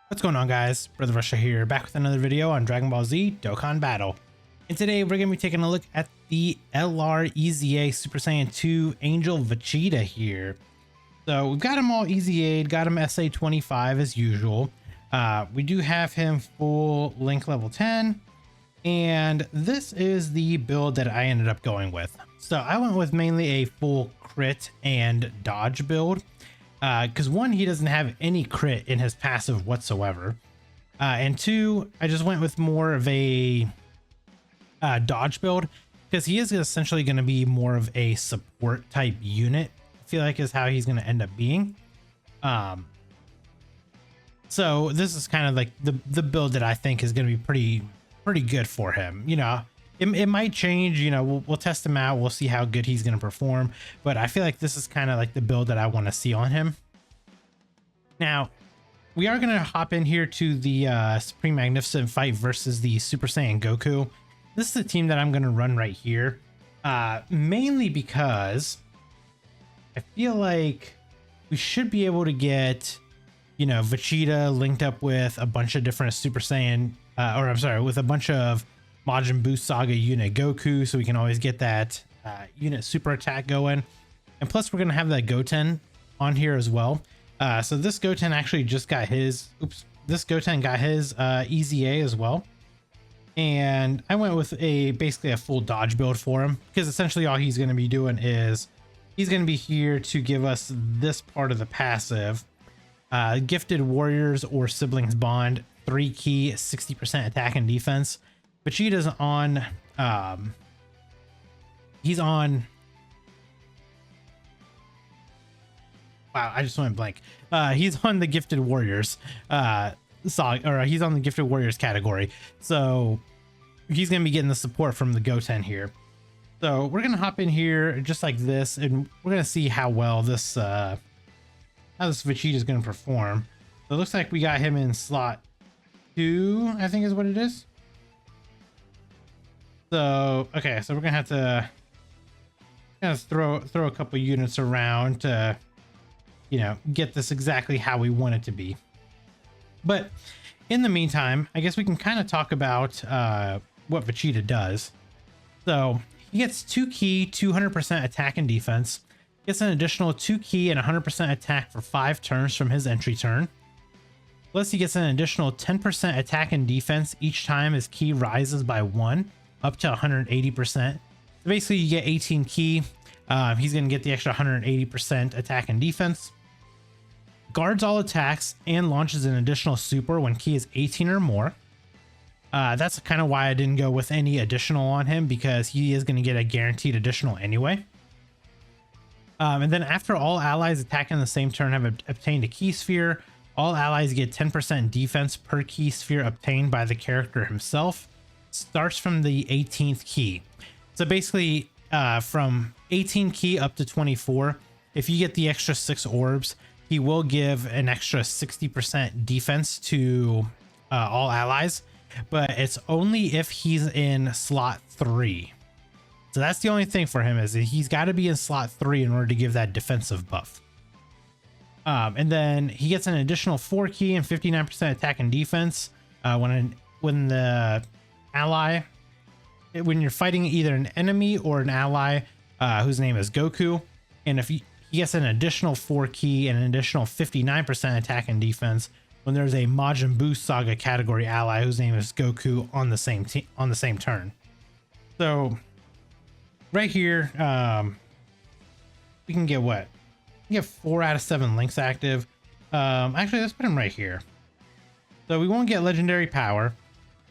What's going on, guys? Brother Russia here, back with another video on Dragon Ball Z Dokkan Battle. And today we're going to be taking a look at the LR EZA Super Saiyan 2 Angel VEGETA here. So we've got him all EZA'd, got him SA25 as usual. We do have him full link level 10. And this is the build that I ended up going with. So I went with mainly a full crit and dodge build. Because one, he doesn't have any crit in his passive whatsoever. And two, I just went with more of a dodge build because he is essentially going to be more of a support type unit. I feel like is how he's going to end up being. So this is kind of like the build that I think is going to be pretty good for him. You know, it might change, you know, we'll test him out. We'll see how good he's going to perform. But I feel like this is kind of like the build that I want to see on him. Now, we are going to hop in here to the Supreme Magnificent fight versus the Super Saiyan Goku. This is the team that I'm going to run right here. Mainly because I feel like we should be able to get, you know, Vegeta linked up with a bunch of different Super Saiyan, or I'm sorry, with a bunch of Majin Buu Saga unit Goku, so we can always get that unit super attack going. And plus we're going to have that Goten on here as well. So this Goten actually just got his, this Goten got his EZA as well. And I went with basically a full dodge build for him, because essentially all he's going to be doing is he's going to be here to give us this part of the passive. Gifted Warriors or Siblings Bond, 3 key, 60% attack and defense. Vegeta's on, he's on, wow, I just went blank. He's on the Gifted Warriors, he's on the Gifted Warriors category. So he's going to be getting the support from the Goten here. So we're going to hop in here just like this, and we're going to see how well this, how this Vegeta is going to perform. So it looks like we got him in slot 2, I think is what it is. So, okay, so we're gonna have to kind of throw a couple units around to, you know, get this exactly how we want it to be. But in the meantime, I guess we can kind of talk about what Vegeta does. So he gets 2 key, 200% attack and defense. Gets an additional 2 key and 100% attack for 5 turns from his entry turn. Plus he gets an additional 10% attack and defense each time his key rises by 1. Up to 180%. So basically you get 18 key. He's going to get the extra 180% attack and defense. Guards all attacks and launches an additional super when key is 18 or more. That's kind of why I didn't go with any additional on him, because he is going to get a guaranteed additional anyway. And then after all allies attacking the same turn have obtained a key sphere, all allies get 10% defense per key sphere obtained by the character himself. Starts from the 18th key. So basically from 18 key up to 24, if you get the extra 6 orbs, he will give an extra 60% defense to all allies, but it's only if he's in slot 3. So that's the only thing for him, is that he's got to be in slot 3 in order to give that defensive buff. And then he gets an additional 4 key and 59% attack and defense when the ally, when you're fighting either an enemy or an ally whose name is Goku, and if he gets an additional 4 key and an additional 59% attack and defense when there's a Majin Buu Saga category ally whose name is Goku on the same turn. So right here, we can get what? We can get 4 out of 7 links active. Actually, let's put him right here. So we won't get legendary power.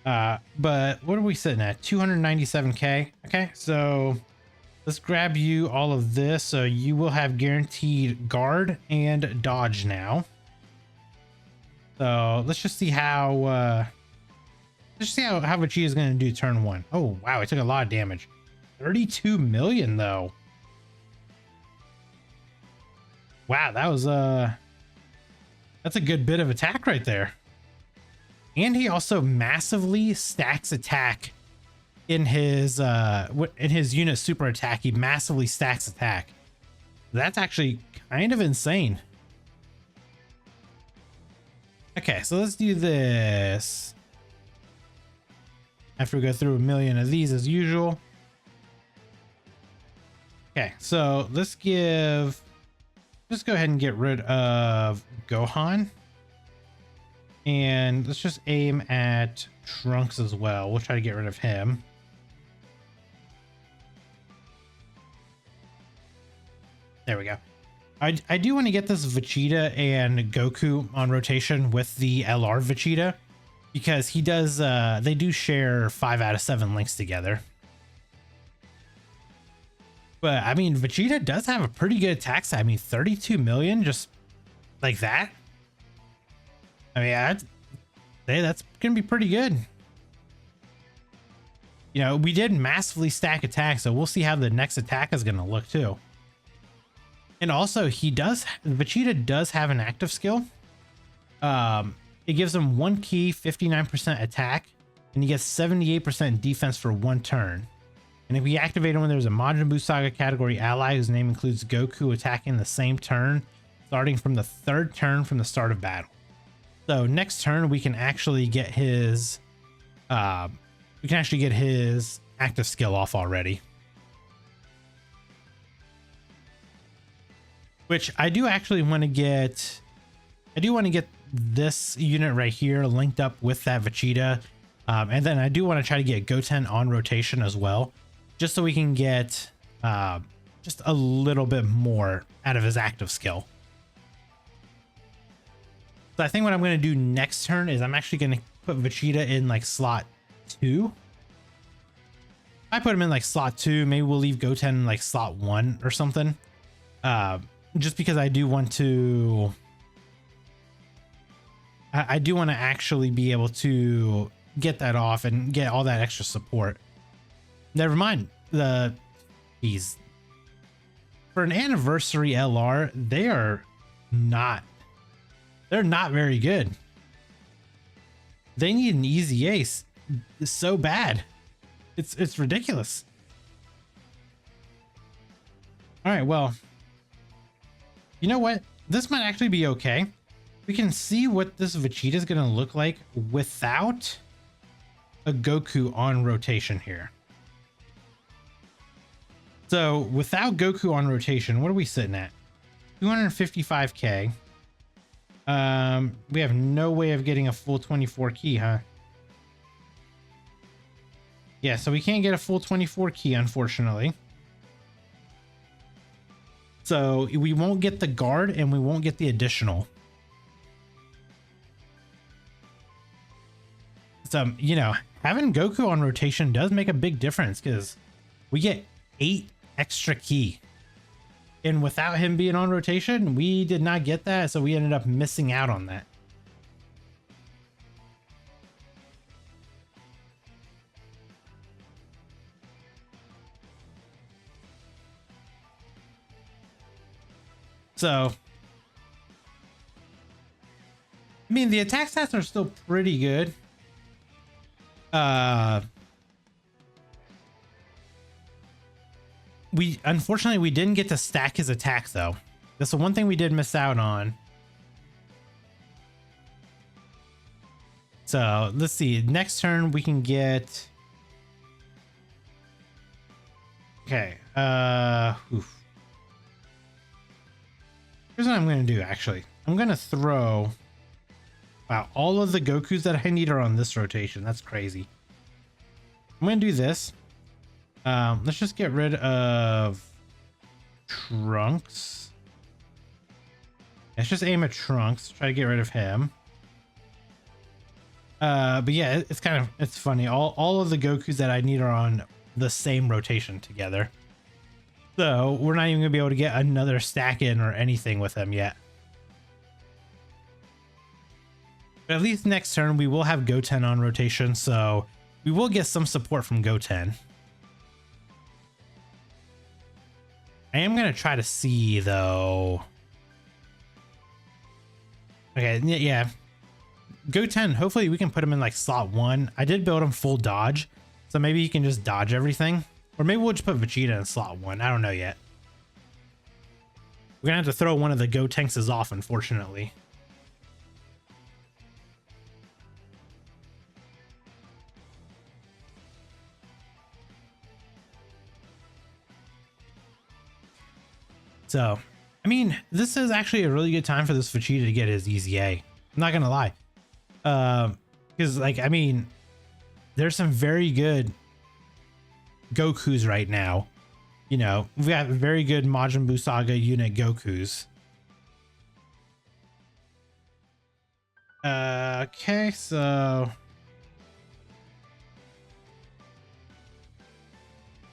But what are we sitting at? 297k. Okay, so let's grab you all of this. So you will have guaranteed guard and dodge now. So let's just see how how Vegeta is going to do turn 1. Oh wow, it took a lot of damage. 32 million though. Wow, that was that's a good bit of attack right there. And he also massively stacks attack in his unit super attack. He massively stacks attack. That's actually kind of insane. Okay, so let's do this. After we go through a million of these as usual. Okay, so let's go ahead and get rid of Gohan. And let's just aim at Trunks as well. We'll try to get rid of him. There we go. I do want to get this Vegeta and Goku on rotation with the LR Vegeta, because he does, they do share 5 out of 7 links together. But I mean, Vegeta does have a pretty good attack stat. I mean, 32 million just like that. I mean, that's going to be pretty good. You know, we did massively stack attacks, so we'll see how the next attack is going to look too. And also, Vegeta does have an active skill. It gives him 1 key, 59% attack, and he gets 78% defense for 1 turn. And if we activate him when there's a Majin Buu Saga category ally whose name includes Goku attacking the same turn, starting from the 3rd turn from the start of battle. So next turn we can actually get his active skill off already. Which I do actually want to get. I do want to get this unit right here linked up with that Vegeta. And then I do want to try to get Goten on rotation as well, just so we can get just a little bit more out of his active skill. So I think what I'm going to do next turn is I'm actually going to put Vegeta in like slot 2. I put him in like slot 2. Maybe we'll leave Goten in like slot 1 or something. Just because I do want to... I do want to actually be able to get that off and get all that extra support. Never mind. These for an anniversary LR, they're not very good. They need an easy ace. It's so bad. It's ridiculous. All right, well, you know what? This might actually be okay. We can see what this Vegeta is going to look like without a Goku on rotation here. So without Goku on rotation, what are we sitting at? 255k. We have no way of getting a full 24 key, huh? Yeah, so we can't get a full 24 key, unfortunately. So we won't get the guard and we won't get the additional. So, you know, having Goku on rotation does make a big difference because we get 8 extra key. And without him being on rotation, we did not get that. So we ended up missing out on that. So, I mean, the attack stats are still pretty good. Unfortunately, we didn't get to stack his attack though. That's the one thing we did miss out on. So let's see. Next turn we can get. Okay. Oof. Here's what I'm going to do. Actually, I'm going to throw. Wow, all of the Gokus that I need are on this rotation. That's crazy. I'm going to do this. Let's just get rid of Trunks. Let's just aim at Trunks. Try to get rid of him. But yeah, it's funny. All of the Gokus that I need are on the same rotation together. So we're not even going to be able to get another stack in or anything with them yet. But at least next turn, we will have Goten on rotation, so we will get some support from Goten. I am going to try to see, though. Okay, yeah. Goten, hopefully we can put him in, like, slot 1. I did build him full dodge, so maybe he can just dodge everything. Or maybe we'll just put Vegeta in slot 1. I don't know yet. We're going to have to throw one of the Gotenks off, unfortunately. So, I mean, this is actually a really good time for this Vegeta to get his EZA. I'm not gonna lie. Because like, I mean, there's some very good Gokus right now. You know, we've got very good Majin Buu Saga unit Gokus. Okay, so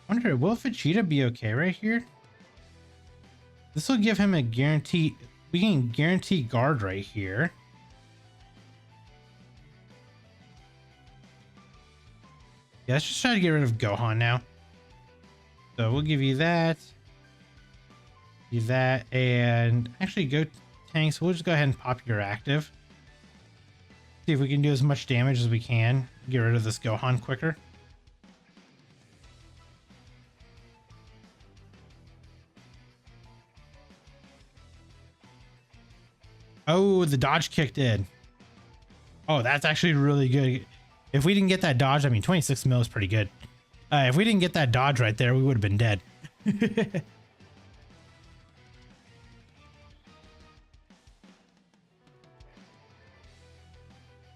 I wonder, will Vegeta be okay right here? This will give him a guarantee. We can guarantee guard right here. Yeah, let's just try to get rid of Gohan now. So we'll give you that. Do that, and actually go tanks. We'll just go ahead and pop your active. See if we can do as much damage as we can. Get rid of this Gohan quicker. Oh, the dodge kicked in. Oh, that's actually really good. If we didn't get that dodge, I mean, 26 mil is pretty good. If we didn't get that dodge right there, we would have been dead.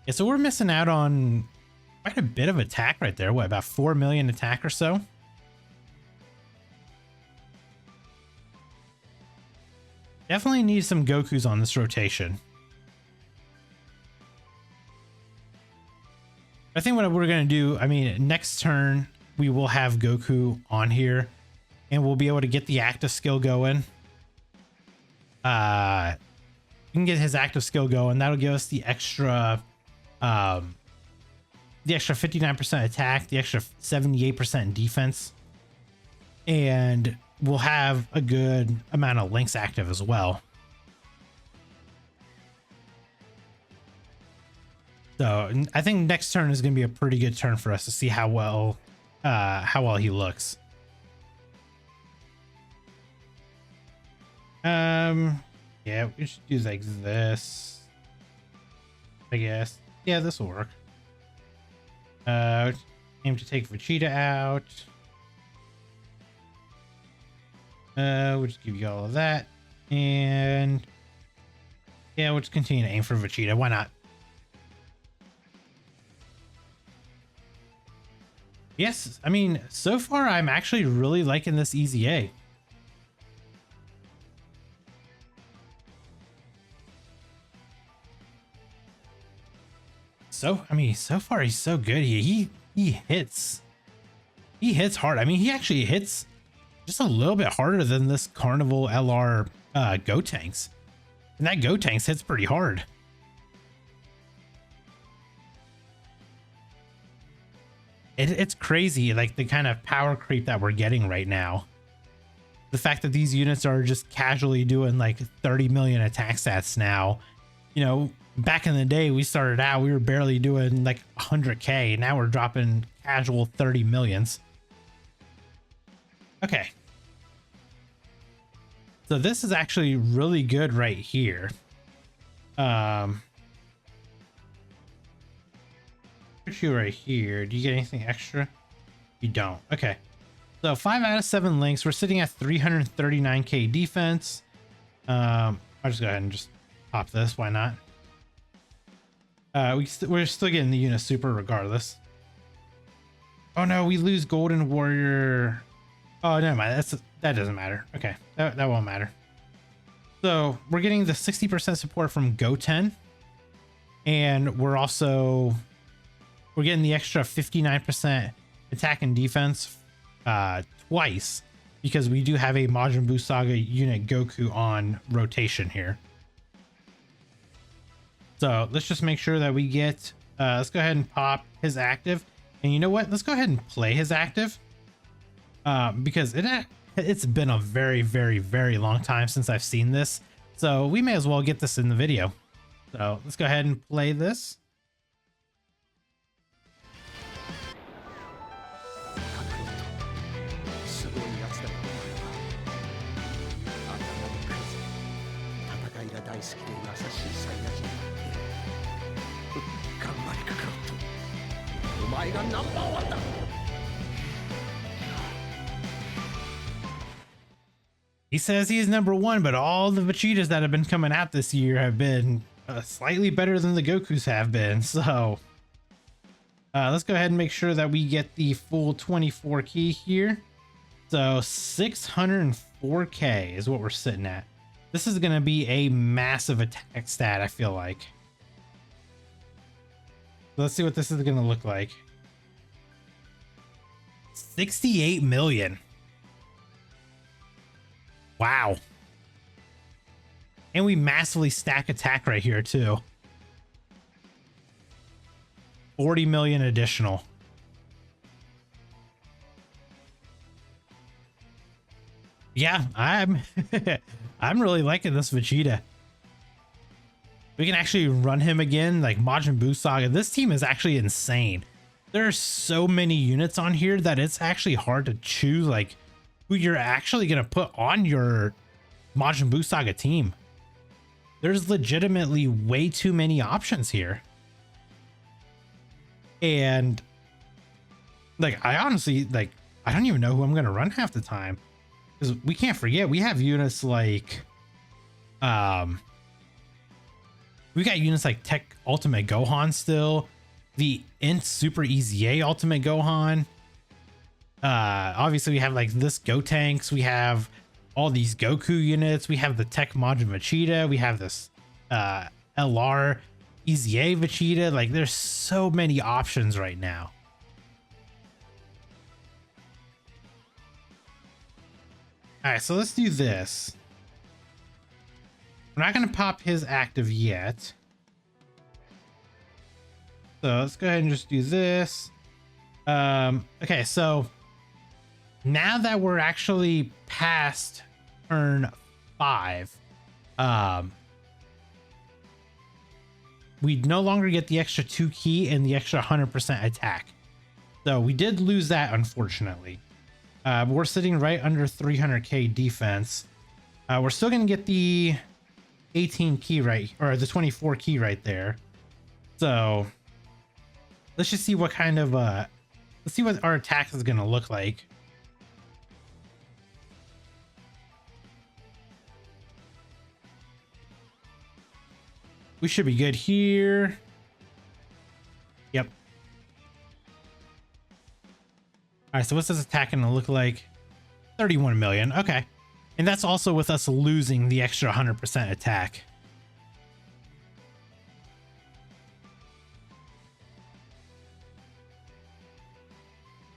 Yeah, so we're missing out on quite a bit of attack right there. What, about 4 million attack or so? Definitely need some Gokus on this rotation. I think what we're going to do, I mean, next turn, we will have Goku on here, and we'll be able to get the active skill going. We can get his active skill going. That'll give us the extra 59% attack, the extra 78% defense, and we'll have a good amount of links active as well. So I think next turn is going to be a pretty good turn for us to see how well he looks. Yeah, we should do like this, I guess. Yeah, this will work. Aim to take Vegeta out. We'll just give you all of that, and yeah, we'll just continue to aim for Vegeta. Why not? Yes, I mean, so far I'm actually really liking this EZA. So, I mean, so far he's so good. He hits. He hits hard. I mean, he actually hits just a little bit harder than this Carnival LR Gotenks. And that Gotenks hits pretty hard. It's crazy, like the kind of power creep that we're getting right now. The fact that these units are just casually doing like 30 million attack stats now. You know, back in the day, we started out, we were barely doing like 100k. Now we're dropping casual 30 millions. Okay. So this is actually really good right here. Put you right here. Do you get anything extra? You don't. Okay. So 5 out of 7 links. We're sitting at 339k defense. I'll just go ahead and just pop this. Why not? We're still getting the unit super regardless. Oh no, we lose Golden Warrior. Oh, never mind. That doesn't matter. Okay, that won't matter. So we're getting the 60% support from Goten, and we're getting the extra 59% attack and defense twice, because we do have a Majin Buu Saga unit Goku on rotation here. So let's just make sure that we get, let's go ahead and pop his active. And you know what? Let's go ahead and play his active. Because it's been a very, very, very long time since I've seen this. So we may as well get this in the video. So let's go ahead and play this. He says he's #1, but all the Vegetas that have been coming out this year have been slightly better than the Gokus have been. So let's go ahead and make sure that we get the full 24 key here. So 604k is what we're sitting at. This is going to be a massive attack stat, I feel like. So let's see what this is going to look like. 68 million. Wow. And we massively stack attack right here too. 40 million additional. Yeah, I'm I'm really liking this Vegeta. We can actually run him again, like Majin Buu Saga. This team is actually insane. There are so many units on here that it's actually hard to choose like who you're actually going to put on your Majin Buu Saga team. There's legitimately way too many options here. And like, I honestly, like, I don't even know who I'm going to run half the time. Because we can't forget, we have units like, we got units like Tech Ultimate Gohan still, the Int Super EZA Ultimate Gohan. Obviously we have like this Gotenks, we have all these Goku units, we have the Tech Majin Vegeta, we have this LR EZA Vegeta. Like there's so many options right now. All right, so let's do this. We're not going to pop his active yet. So let's go ahead and just do this. Okay, so now that we're actually past turn 5, we no longer get the extra 2 key and the extra 100% attack. So we did lose that, unfortunately. We're sitting right under 300k defense. We're still going to get the 18 key right, or the 24 key right there. So let's just see what kind of let's see what our attack is going to look like. We should be good here. Yep. All right, so what's this attack going to look like? 31 million. Okay. And that's also with us losing the extra 100% attack.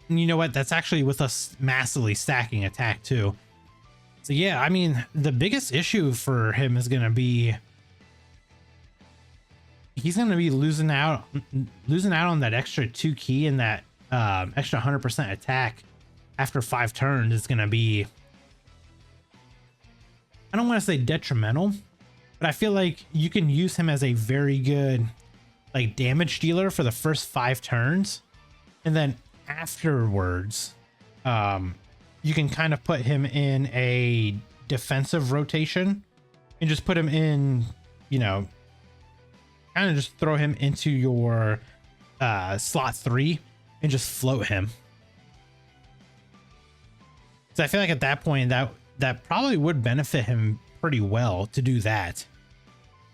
And you know what? That's actually with us massively stacking attack too. So yeah, I mean, the biggest issue for him is going to be he's going to be losing out on that extra 2 key and that extra 100% attack after 5 turns is going to be, I don't want to say detrimental, but I feel like you can use him as a very good like damage dealer for the first 5 turns, and then afterwards you can kind of put him in a defensive rotation and just put him in, you know, kind of just throw him into your slot 3 and just float him. So I feel like at that point that probably would benefit him pretty well to do that,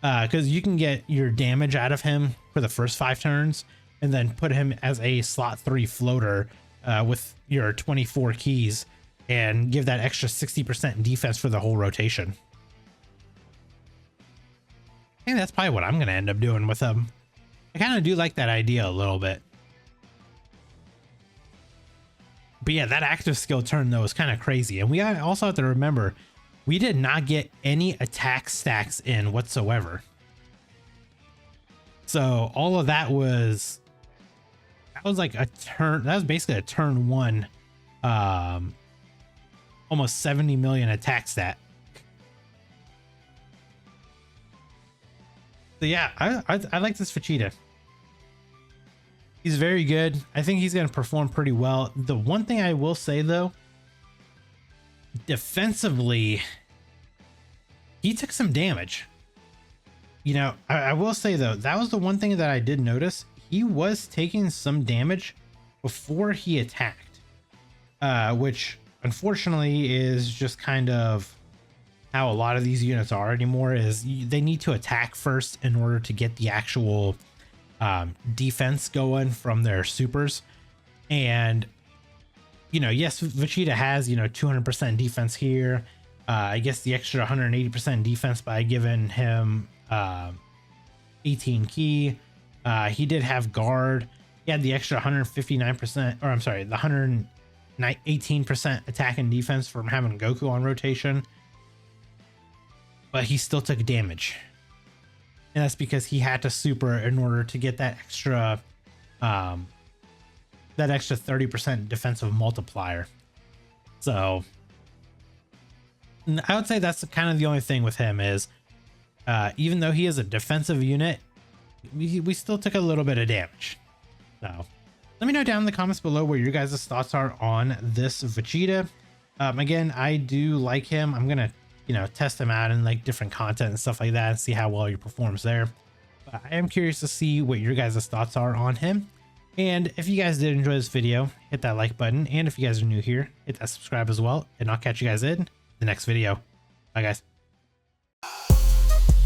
because you can get your damage out of him for the first 5 turns and then put him as a slot 3 floater with your 24 keys and give that extra 60% defense for the whole rotation. I think that's probably what I'm going to end up doing with him. I kind of do like that idea a little bit. But yeah, that active skill turn though is kind of crazy. And we also have to remember, we did not get any attack stacks in whatsoever. So all of that was like a turn. That was basically a turn 1, almost 70 million attack stat. So yeah, I like this Vegeta. He's very good. I think he's going to perform pretty well. The one thing I will say though, defensively, he took some damage. You know, I will say though, that was the one thing that I did notice. He was taking some damage before he attacked, which unfortunately is just kind of how a lot of these units are anymore is they need to attack first in order to get the actual defense going from their supers. And you know, yes, Vegeta has, you know, 200% defense here. I guess the extra 180% defense by giving him 18 key. He did have guard. He had the extra 159%, or I'm sorry, the 118% attack and defense from having Goku on rotation. But he still took damage. And that's because he had to super in order to get that extra 30% defensive multiplier. So I would say that's kind of the only thing with him is even though he is a defensive unit, we still took a little bit of damage. So let me know down in the comments below what your guys' thoughts are on this Vegeta. Again, I do like him. I'm gonna, you know, test him out in like different content and stuff like that and see how well he performs there. But I am curious to see what your guys' thoughts are on him. And if you guys did enjoy this video, hit that like button. And if you guys are new here, hit that subscribe as well. And I'll catch you guys in the next video. Bye, guys.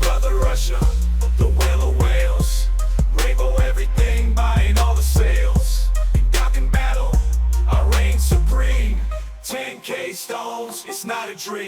Brother Russia, the whale of whales. Rainbow everything, buying all the sales. In Dokkan battle, I reign supreme. 10K stones, it's not a dream.